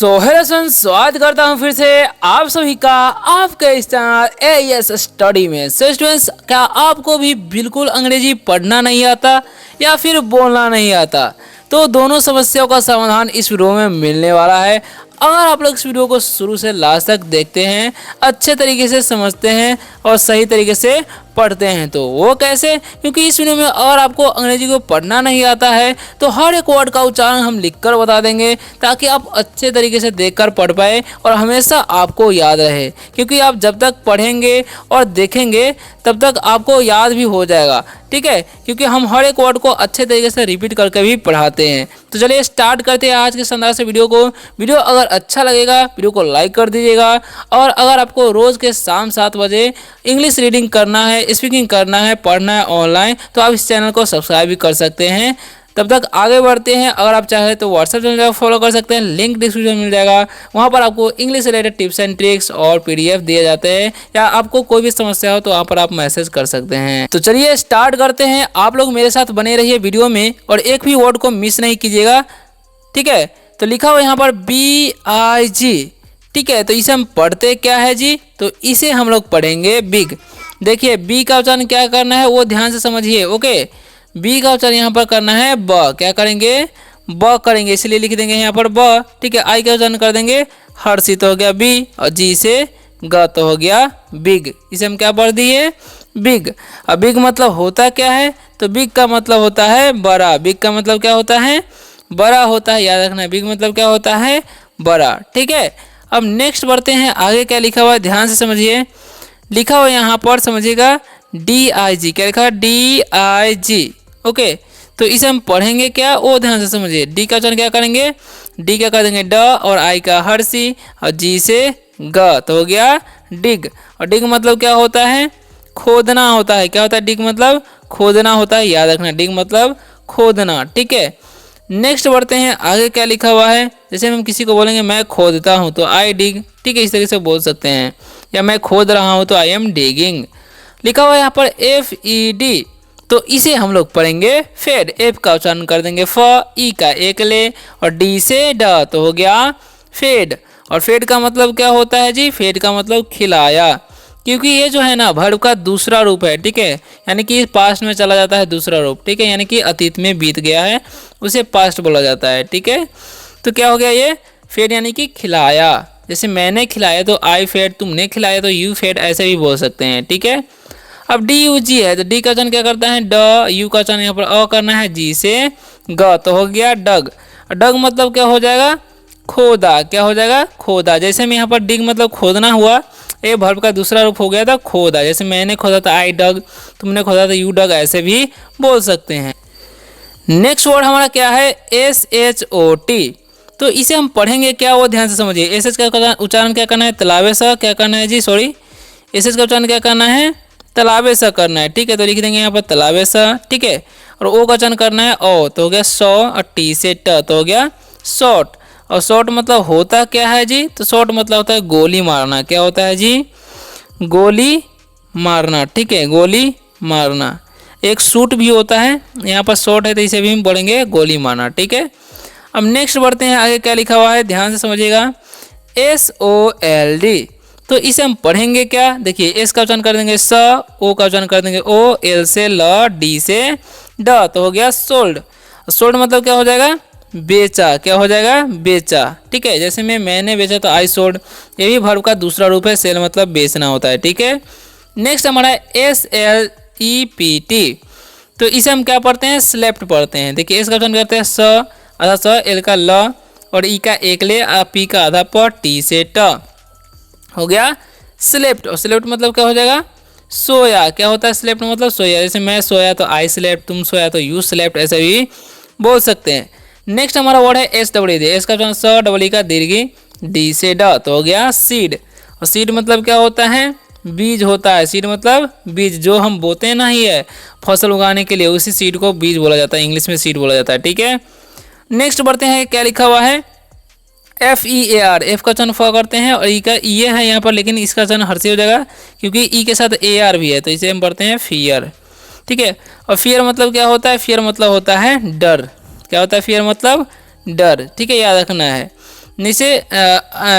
Hello friends, स्वागत करता हूँ फिर से आप सभी का आपके इस चैनल एएस स्टडी में। स्टूडेंट्स, क्या आपको भी बिल्कुल अंग्रेजी पढ़ना नहीं आता या फिर बोलना नहीं आता? तो दोनों समस्याओं का समाधान इस वीडियो में मिलने वाला है। अगर आप लोग इस वीडियो को शुरू से लास्ट तक देखते हैं, अच्छे तरीके से समझते हैं और सही तरीके से पढ़ते हैं। तो वो कैसे? क्योंकि इस वीडियो में अगर आपको अंग्रेजी को पढ़ना नहीं आता है तो हर एक वर्ड का उच्चारण हम लिखकर बता देंगे, ताकि आप अच्छे तरीके से देखकर पढ़ पाए और हमेशा आपको याद रहे। क्योंकि आप जब तक पढ़ेंगे और देखेंगे तब तक आपको याद भी हो जाएगा, ठीक है? क्योंकि हम हर एक वर्ड को अच्छे तरीके से रिपीट करके भी पढ़ाते हैं। तो चलिए स्टार्ट करते हैं आज के शानदार से वीडियो को। वीडियो अगर अच्छा लगेगा वीडियो को लाइक कर दीजिएगा। और अगर आपको रोज़ के शाम 7 बजे इंग्लिश रीडिंग करना है, स्पीकिंग करना है, पढ़ना है ऑनलाइन, तो आप इस चैनल को सब्सक्राइब भी कर सकते हैं। तब तक आगे बढ़ते हैं। अगर आप चाहें तो व्हाट्सएप चैनल फॉलो कर सकते हैं, लिंक डिस्क्रिप्शन में मिल जाएगा। वहाँ पर आपको English related tips and tricks और पीडीएफ दिए जाते हैं, या आपको कोई भी समस्या हो तो वहाँ पर आप मैसेज कर सकते हैं। तो चलिए स्टार्ट करते हैं। आप लोग मेरे साथ बने रहिए वीडियो में और एक भी वर्ड को मिस नहीं कीजिएगा, ठीक है? तो लिखा हुआ यहाँ पर BIG, ठीक है? तो इसे हम पढ़ते क्या है जी? तो इसे हम लोग पढ़ेंगे बिग। देखिए बी का उच्चारण क्या करना है वो ध्यान से समझिए, ओके? बी का उच्चारण यहाँ पर करना है ब। क्या करेंगे? ब करेंगे, इसलिए लिख देंगे यहाँ पर ब, ठीक है? आई का उच्चारण कर देंगे हर्षित, हो गया बी, और जी से ग तो हो गया बिग। इसे हम क्या पढ़ दिए? बिग। अब बिग मतलब होता क्या है? तो बिग का मतलब होता है बड़ा। बिग का मतलब क्या होता है? बड़ा होता है, याद रखना। बिग मतलब क्या होता है? बड़ा, ठीक है? अब नेक्स्ट बढ़ते हैं, आगे क्या लिखा हुआ है ध्यान से समझिए। लिखा हुआ यहाँ पर समझिएगा DIG। क्या लिखा है? DIG, okay? तो इसे हम पढ़ेंगे क्या वो ध्यान से समझिए। डी का उच्चारण क्या करेंगे? डी का कर देंगे ड, और आई का हर्षी, और जी से ग तो हो गया डिग। और डिग मतलब क्या होता है? खोदना होता है। क्या होता है? डिग मतलब खोदना होता है, याद रखना। डिग मतलब खोदना, ठीक है? नेक्स्ट बढ़ते हैं, आगे क्या लिखा हुआ है। जैसे हम किसी को बोलेंगे मैं खोदता हूँ तो आई डिग, ठीक है? इस तरीके से बोल सकते हैं। या मैं खोद रहा हूँ तो आई एम डिगिंग। लिखा हुआ है यहाँ पर FED, तो इसे हम लोग पढ़ेंगे फेड। एफ का उच्चारण कर देंगे फ, ई का एक ले, और डी से ड तो हो गया फेड। और फेड का मतलब क्या होता है जी? फेड का मतलब खिलाया। क्योंकि ये जो है ना वर्ब का दूसरा रूप है, ठीक है? यानी कि पास्ट में चला जाता है दूसरा रूप, ठीक है? यानी कि अतीत में बीत गया है, उसे पास्ट बोला जाता है, ठीक है? तो क्या हो गया ये? फेड यानी कि खिलाया। जैसे मैंने खिलाया तो आई फेड, तुमने खिलाया तो यू फेड, ऐसे भी बोल सकते हैं, ठीक है? अब DUG है तो डी का उच्चारण क्या करता है? ड। यू का उच्चारण यहाँ पर अ करना है, जी से ग तो हो गया डग। डग मतलब क्या हो जाएगा? खोदा। क्या हो जाएगा? खोदा। जैसे में यहाँ पर डिग मतलब खोदना हुआ, ये वर्ब का दूसरा रूप हो गया था खोदा। जैसे मैंने खोदा था आई डग, तुमने खोदा था यू डग, ऐसे भी बोल सकते हैं। नेक्स्ट वर्ड हमारा क्या है? SHOT। तो इसे हम पढ़ेंगे क्या वो ध्यान से समझिए। SH का उच्चारण क्या करना है? तलावे सा। क्या करना है जी? सॉरी, SH का उच्चारण क्या करना है? तलावे सा करना है, ठीक है? तो लिख देंगे यहाँ पर तलावे सा, ठीक है? और ओ का उच्चारण करना है ओ, तो हो गया सौ, और टी से ट तो हो गया शॉर्ट। और शॉर्ट मतलब होता क्या है जी? तो शॉर्ट मतलब होता है गोली मारना। क्या होता है जी? गोली मारना, ठीक है? गोली मारना। एक शूट भी होता है, यहाँ पर शॉर्ट है तो इसे भी हम बोलेंगे गोली मारना, ठीक है? अब नेक्स्ट बढ़ते हैं, आगे क्या लिखा हुआ है ध्यान से समझिएगा। SOLD, तो इसे हम पढ़ेंगे क्या? देखिए एस का उच्चारण कर देंगे स, ओ का उच्चारण कर देंगे ओ, एल से ल, डी से ड तो हो गया सोल्ड। सोल्ड मतलब क्या हो जाएगा? बेचा। क्या हो जाएगा? बेचा, ठीक है? जैसे मैंने बेचा तो आई सोल्ड, ये भी वर्ब का दूसरा रूप है। सेल मतलब बेचना होता है, ठीक है? नेक्स्ट हमारा SLEPT, तो इसे हम क्या पढ़ते हैं? स्लेप्ट पढ़ते हैं। देखिए एस का उच्चारण करते हैं स, आधा स, एल का ल, और ई का एक ले, पी का आधा प, टी से ट हो गया स्लेप्ट। और स्लेप्ट मतलब क्या हो जाएगा? सोया। क्या होता है? स्लेप्ट मतलब सोया। जैसे मैं सोया तो आई स्लेप्ट, तुम सोया तो यू स्लेप्ट, ऐसे भी बोल सकते हैं। नेक्स्ट हमारा वर्ड है SWD। एस का स, डबल ई का दीर्घी, डी से ड तो हो गया सीड। और सीड मतलब क्या होता है? बीज होता है। सीड मतलब बीज, जो हम बोते हैं ना ही है फसल उगाने के लिए, उसी सीड को बीज बोला जाता है, इंग्लिश में सीड बोला जाता है, ठीक है? नेक्स्ट बढ़ते हैं, क्या लिखा हुआ है? FEAR। एफ का उच्चारण फ करते हैं, और ई का ये है यहाँ पर, लेकिन इसका उच्चारण हर्षी हो जाएगा क्योंकि ई के साथ AR भी है, तो इसे हम पढ़ते हैं फियर, ठीक है? और फियर मतलब क्या होता है? फियर मतलब होता है डर। क्या होता है? फियर मतलब डर, ठीक है? याद रखना है। नीचे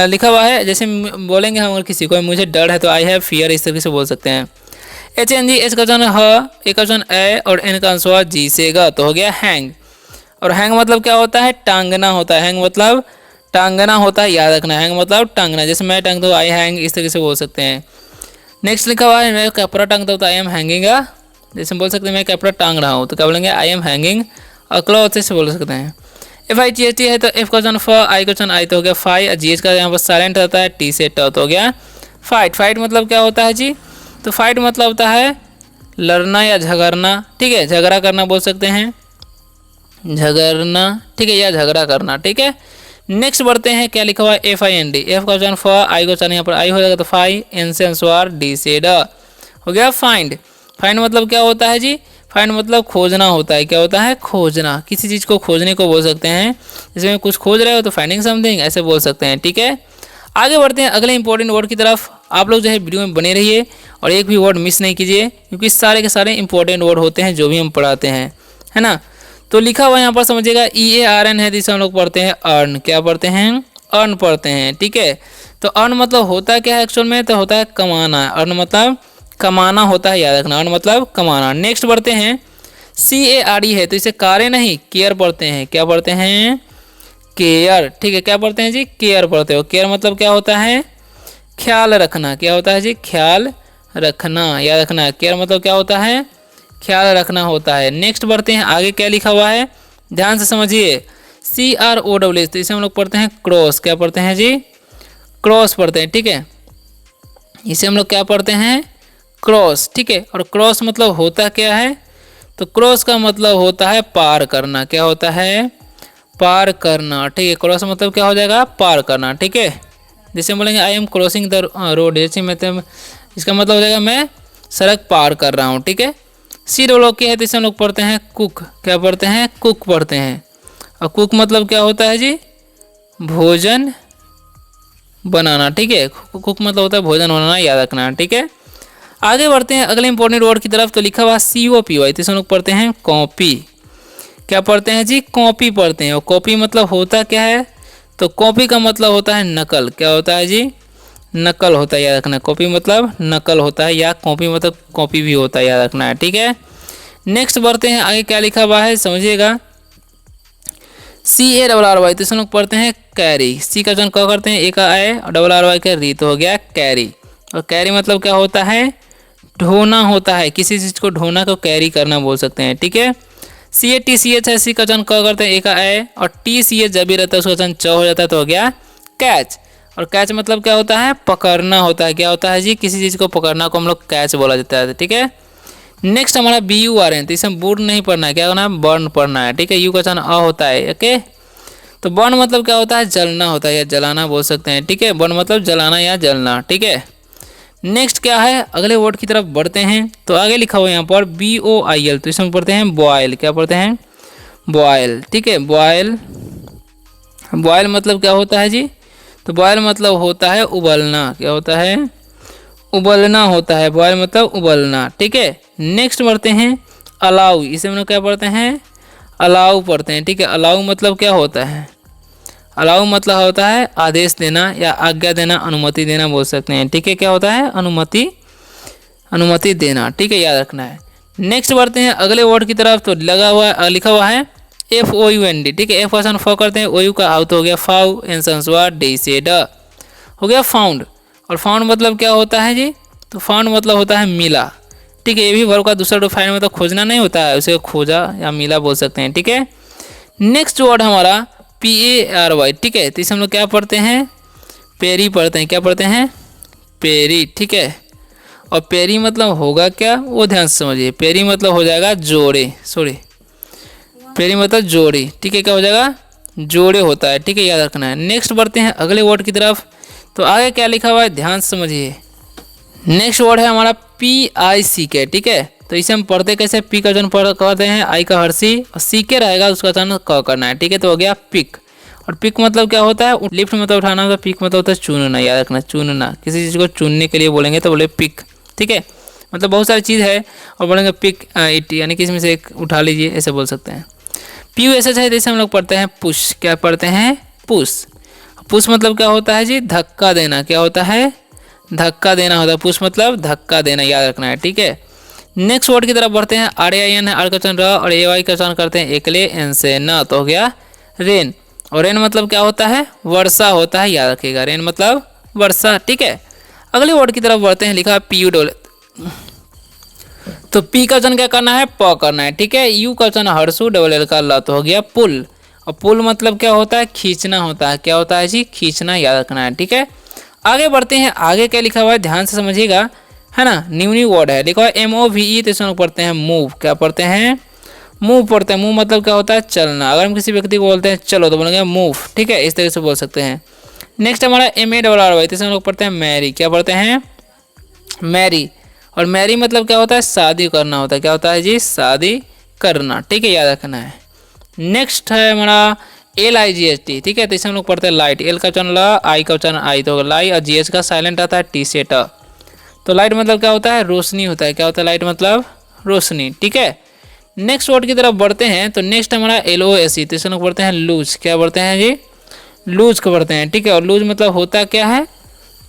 लिखा हुआ है, जैसे बोलेंगे हम अगर किसी को मुझे डर है तो आई हैव फियर, इस तरीके से बोल सकते हैं। एच एन जी, एच का वचन ह, ए का वचन ए और एन का अनुस्वार जी से ग, तो हो गया हैंग। और हैंग मतलब क्या होता है? टांगना होता है। हैंग मतलब टांगना होता है, याद रखना। हैंग मतलब टांगना, जैसे मैं टांगता हूँ आई हैंग, इस तरीके से बोल सकते हैं। नेक्स्ट लिखा हुआ है मैं कपड़ा टांगता हूँ तो आई एम हैंगिंग अ, जैसे बोल सकते हैं मैं कपड़ा टांग रहा हूँ तो क्या बोलेंगे? I am hanging a cloth, से बोल सकते हैं। F I ji H T है तो एफ का वचन फ, आई का वचन आई तो हो गया फाई, और जी एच का यहाँ पर साइलेंट रहता है, टी से ट तो हो गया फाइट। फाइट मतलब क्या होता है जी? तो फाइट मतलब होता है लड़ना या झगड़ना, ठीक है, झगड़ा करना बोल सकते हैं, झगड़ना, ठीक है, या झगड़ा करना, ठीक है। नेक्स्ट बढ़ते हैं, क्या लिखा हुआ है? F I N D, F का वचन फ, आई का वचन यहाँ पर आई हो जाएगा तो फाई, एन से अनुस्वार डी से ड, हो गया फाइंड। फाइंड मतलब क्या होता है जी? फाइंड मतलब खोजना होता है। क्या होता है? खोजना, किसी चीज़ को खोजने को बोल सकते हैं। जिसमें कुछ खोज रहे हो तो फाइंडिंग समथिंग ऐसे बोल सकते हैं, ठीक है। आगे बढ़ते हैं अगले इंपॉर्टेंट वर्ड की तरफ। आप लोग जो है वीडियो में बने रहिए और एक भी वर्ड मिस नहीं कीजिए, क्योंकि सारे के सारे इंपॉर्टेंट वर्ड होते हैं जो भी हम पढ़ाते हैं, है ना। तो लिखा हुआ यहाँ पर समझिएगा, ई ए आर एन है, जिसे हम लोग पढ़ते हैं अर्न। क्या पढ़ते हैं? अर्न पढ़ते हैं, ठीक है। तो अर्न मतलब होता क्या है एक्चुअल में? तो होता है कमाना। अर्न मतलब कमाना होता है, याद रखना। अर्न मतलब कमाना। नेक्स्ट बढ़ते हैं, सी ए आर ई है तो इसे कारे नहीं केयर पढ़ते हैं। क्या पढ़ते हैं? केयर, ठीक है। क्या पढ़ते हैं जी? केयर पढ़ते हो। केयर मतलब क्या होता है? ख्याल रखना। क्या होता है जी? ख्याल रखना, याद रखना। केयर मतलब क्या होता है? ख्याल रखना होता है। नेक्स्ट बढ़ते हैं, आगे क्या लिखा हुआ है ध्यान से समझिए, C R O W S, तो इसे हम लोग पढ़ते हैं क्रॉस। क्या पढ़ते हैं जी? क्रॉस पढ़ते हैं, ठीक है। इसे हम लोग क्या पढ़ते हैं? क्रॉस, ठीक है। और क्रॉस मतलब होता क्या है? तो क्रॉस का मतलब होता है पार करना। क्या होता है? पार करना, ठीक है। क्रॉस मतलब क्या हो जाएगा? पार करना, ठीक है। जैसे हम बोलेंगे I am crossing the road, जैसे मतलब इसका मतलब हो जाएगा मैं सड़क पार कर रहा हूँ, ठीक है। सी डब्ल्यू के है तो इसे हम लोग पढ़ते हैं कुक। क्या पढ़ते हैं? कुक पढ़ते हैं। और कुक मतलब क्या होता है जी? भोजन बनाना, ठीक है। कुक मतलब होता है भोजन बनाना, याद रखना, ठीक है। आगे बढ़ते हैं अगले इंपॉर्टेंट वर्ड की तरफ। तो लिखा हुआ सी ओ पी वाई, तो इसे हम लोग पढ़ते हैं कॉपी। क्या पढ़ते हैं जी? कॉपी पढ़ते हैं। और कॉपी मतलब होता क्या है? तो कॉपी का मतलब होता है नकल। क्या होता है जी? नकल होता है, याद रखना। कॉपी मतलब नकल होता है, या कॉपी मतलब कॉपी भी होता है, याद रखना है, ठीक है। नेक्स्ट बढ़ते हैं, आगे क्या लिखा हुआ है समझिएगा, सी ए डबल आर वाई, तो हम लोग पढ़ते हैं कैरी। सी का वचन क्या करते हैं? ए का ए और डबल आर वाई का री, तो हो गया कैरी। और कैरी मतलब क्या होता है? ढोना होता है। किसी चीज़ को ढोना को कैरी करना बोल सकते हैं, ठीक है। सी ए टी सी एच है, सी का वचन क्या करते हैं? ए का ए और टी सी एच जब भी रहता है उसका वचन च हो जाता है, तो हो गया कैच। और कैच मतलब क्या होता है? पकड़ना होता है। क्या होता है जी? किसी चीज़ को पकड़ना को हम लोग कैच बोला जाता है, ठीक है। नेक्स्ट हमारा बी यू आर एन, तो इसे बूढ़ नहीं पढ़ना है, क्या करना है? बर्न पढ़ना है, ठीक है। यू का वचन अ होता है, ओके। तो बर्न मतलब क्या होता है? जलना होता है, या जलाना बोल सकते हैं, ठीक है। बर्न मतलब जलाना या जलना, ठीक है। नेक्स्ट क्या है, अगले वर्ड की तरफ बढ़ते हैं। तो आगे लिखा हुआ है यहाँ पर बी ओ आई एल, तो इसमें पढ़ते हैं बॉयल। क्या पढ़ते हैं? बॉयल, ठीक है। बॉयल, बॉयल मतलब क्या होता है जी? तो बॉयल मतलब होता है उबलना। क्या होता है? उबलना होता है। बॉयल मतलब उबलना, ठीक है। नेक्स्ट बढ़ते हैं अलाउ, इसे हम लोग क्या पढ़ते हैं? अलाउ पढ़ते हैं, ठीक है। अलाउ मतलब क्या होता है? अलाउ मतलब होता है आदेश देना या आज्ञा देना, अनुमति देना बोल सकते हैं, ठीक है। क्या होता है? अनुमति, अनुमति देना, ठीक है, याद रखना है। नेक्स्ट बढ़ते हैं अगले वर्ड की तरफ। तो लगा हुआ लिखा हुआ है F O U N D, ठीक है। एफ का फ करते हैं, ओ यू का आउ तो हो गया फाउ, एन संस्वार डी से ड, हो गया फाउंड। और फाउंड मतलब क्या होता है जी? तो फाउंड मतलब होता है मिला, ठीक है। ये भी वर्ब का दूसरा रूप फाइंड मतलब खोजना नहीं होता है, उसे खोजा या मिला बोल सकते हैं, ठीक है। नेक्स्ट वर्ड हमारा पी ए आर वाई, ठीक है। तो इसे हम लोग क्या पढ़ते हैं? पेरी पढ़ते हैं। क्या पढ़ते हैं? पेरी, ठीक है। और पेरी मतलब होगा क्या, वो ध्यान से समझिए। पेरी मतलब हो जाएगा जोड़े, सॉरी, पेरी मतलब जोड़ी, ठीक है। क्या हो जाएगा? जोड़े होता है, ठीक है, याद रखना है। नेक्स्ट बढ़ते हैं अगले वर्ड की तरफ। तो आगे क्या लिखा हुआ है ध्यान से समझिए। नेक्स्ट वर्ड है हमारा पी आई सी के, ठीक है। तो इसे हम पढ़ते कैसे? पी का वचन कहते हैं, आई का हर्षी और सी के रहेगा उसका वचन क करना है, ठीक है। तो हो गया पिक। और पिक मतलब क्या होता है? लिफ्ट मतलब उठाना होता है, पिक मतलब होता है चुनना, याद रखना, चुनना। किसी चीज़ को चुनने के लिए बोलेंगे तो बोले पिक, ठीक है। मतलब बहुत सारी चीज़ है और बोलेंगे पिक इट, यानी कि इसमें से एक उठा लीजिए, ऐसे बोल सकते हैं। पी यू एस एच है, जैसे हम लोग पढ़ते हैं पुश। क्या पढ़ते हैं? पुश। पुश मतलब क्या होता है जी, धक्का देना। क्या होता है, धक्का देना होता है। पुश मतलब धक्का देना, याद रखना है, ठीक है। नेक्स्ट वर्ड की तरफ बढ़ते हैं। आर ए आई एन है, आर का उच्चारण र और ए वाई का उच्चारण करते हैं एकले एन से न, तो हो गया रेन। और रेन मतलब क्या होता है, वर्षा होता है, याद रखिएगा, रेन मतलब वर्षा, ठीक है। अगले वर्ड की तरफ बढ़ते हैं। लिखा है पी यू डबल, तो पी का उच्चारण क्या करना है, प करना है, ठीक है। यू का उच्चारण हर्षु, डबल एल का ल, तो हो गया पुल। और पुल मतलब क्या होता है, खींचना होता है। क्या होता है जी, खींचना, याद रखना है, ठीक है। आगे बढ़ते हैं। आगे क्या लिखा हुआ है, ध्यान से समझिएगा, है ना। न्यू वर्ड है, लिखा हुआ है MOVE, तो इसमें लोग पढ़ते हैं मूव। क्या पढ़ते हैं, मूव पढ़ते हैं। मूव मतलब क्या होता है, चलना। अगर हम किसी व्यक्ति को बोलते हैं चलो, तो बोलेंगे मूव, ठीक है, इस तरीके से बोल सकते हैं। नेक्स्ट हमारा MARRY, तो इसमें लोग पढ़ते हैं मैरी। क्या पढ़ते हैं, मैरी। और मैरी मतलब क्या होता है, शादी करना होता है। क्या होता है जी, शादी करना, ठीक है, याद रखना है। नेक्स्ट है हमारा LIGHT, ठीक है, तो इसे हम लोग पढ़ते हैं लाइट। एल का उच्चारण ल, आई का उच्चारण आई, तो लाई। और GH का साइलेंट आता है टी से ट, तो लाइट मतलब क्या होता है, रोशनी होता है। क्या होता है, लाइट मतलब रोशनी, ठीक है। नेक्स्ट वर्ड की तरफ बढ़ते हैं। तो नेक्स्ट हमारा LOSE, तो इसे हम लोग पढ़ते हैं लूज। क्या पढ़ते हैं जी, लूज को पढ़ते हैं, ठीक है। और लूज मतलब होता क्या है,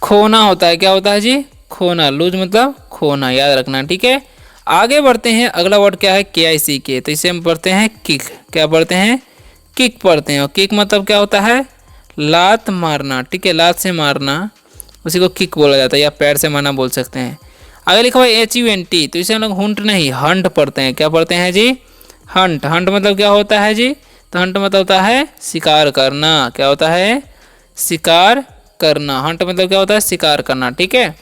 खोना होता है। क्या होता है जी, खोना। लूज मतलब खोना, याद रखना, ठीक है। आगे बढ़ते हैं। अगला वर्ड क्या है, KICK, तो इसे हम पढ़ते हैं किक। क्या पढ़ते हैं, किक पढ़ते हैं। और किक मतलब क्या होता है, लात मारना, ठीक है, लात से मारना, उसी को किक बोला जाता है, या पैर से मारना बोल सकते हैं। आगे लिखा हुआ है HUNT, तो इसे हम लोग हुंट नहीं हंट पढ़ते हैं। क्या पढ़ते हैं जी, हंट। हंट मतलब क्या होता है जी, तो हंट मतलब होता है शिकार करना। क्या होता है, शिकार करना। हंट मतलब क्या होता है, शिकार करना, ठीक है।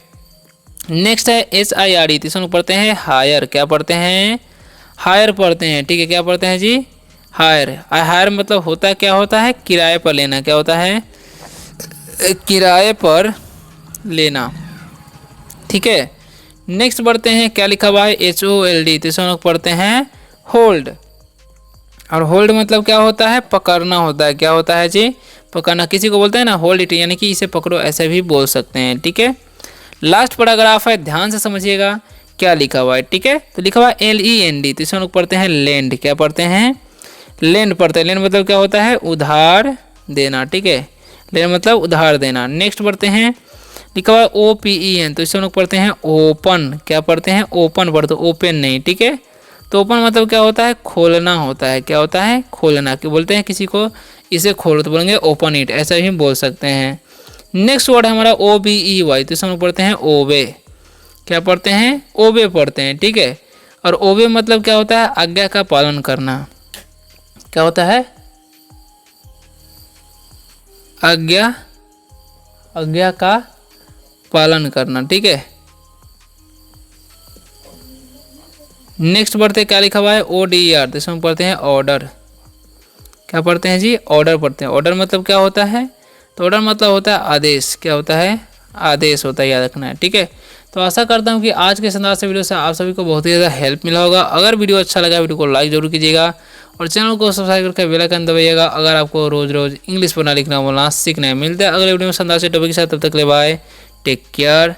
नेक्स्ट है HIRE, तो इसमें पढ़ते हैं हायर। क्या पढ़ते हैं, हायर पढ़ते हैं, ठीक है। क्या पढ़ते हैं जी, हायर। हायर मतलब होता क्या होता है, किराए पर लेना। क्या होता है, किराए पर लेना, ठीक है। नेक्स्ट बढ़ते हैं। क्या लिखा हुआ है, HOLD, तो इसमें लोग पढ़ते हैं होल्ड। और होल्ड मतलब क्या होता है, पकड़ना होता है। क्या होता है जी, पकड़ना। किसी को बोलते हैं ना होल्ड इट, यानी कि इसे पकड़ो, ऐसे भी बोल सकते हैं, ठीक है। लास्ट पैराग्राफ है, ध्यान से समझिएगा क्या लिखा हुआ है, ठीक है। तो लिखा हुआ है LEND, तो इसमें लोग पढ़ते हैं लैंड। क्या पढ़ते हैं, लैंड पढ़ते हैं। लैंड मतलब क्या होता है, उधार देना, ठीक है, लैंड मतलब उधार देना। नेक्स्ट पढ़ते हैं। लिखा हुआ है OPEN, तो इससे हम लोग पढ़ते हैं ओपन। क्या पढ़ते हैं, ओपन पढ़ते, ओपन नहीं, ठीक है। तो ओपन मतलब क्या होता है, खोलना होता है। क्या होता है, खोलना। कि बोलते हैं किसी को इसे खोलो, तो बोलेंगे ओपन इट, ऐसा भी बोल सकते हैं। नेक्स्ट वर्ड है हमारा OBEY, तो इससे हम लोग पढ़ते हैं ओबे। क्या पढ़ते हैं, ओबे पढ़ते हैं, ठीक है। और ओबे मतलब क्या होता है, आज्ञा का पालन करना। क्या होता है, आज्ञा, आज्ञा का पालन करना, ठीक है। नेक्स्ट पढ़ते हैं। क्या लिखा हुआ है, ODER, तो इसमें पढ़ते हैं ऑर्डर। क्या पढ़ते हैं जी, ऑर्डर पढ़ते हैं। ऑर्डर मतलब क्या होता है, तो ऑर्डर मतलब होता है आदेश। क्या होता है, आदेश होता है, याद रखना है, ठीक है। तो आशा करता हूँ कि आज के संदाज से वीडियो से आप सभी को बहुत ही ज़्यादा हेल्प मिला होगा। अगर वीडियो अच्छा लगा, वीडियो को लाइक जरूर कीजिएगा और चैनल को सब्सक्राइब करके बेल आइकन दबाइएगा। अगर आपको रोज रोज इंग्लिश पढ़ना, लिखना, बोलना सीखना है। मिलते हैं अगले वीडियो में संदाज से टॉपिक के साथ, तब तक ले बाय, टेक केयर।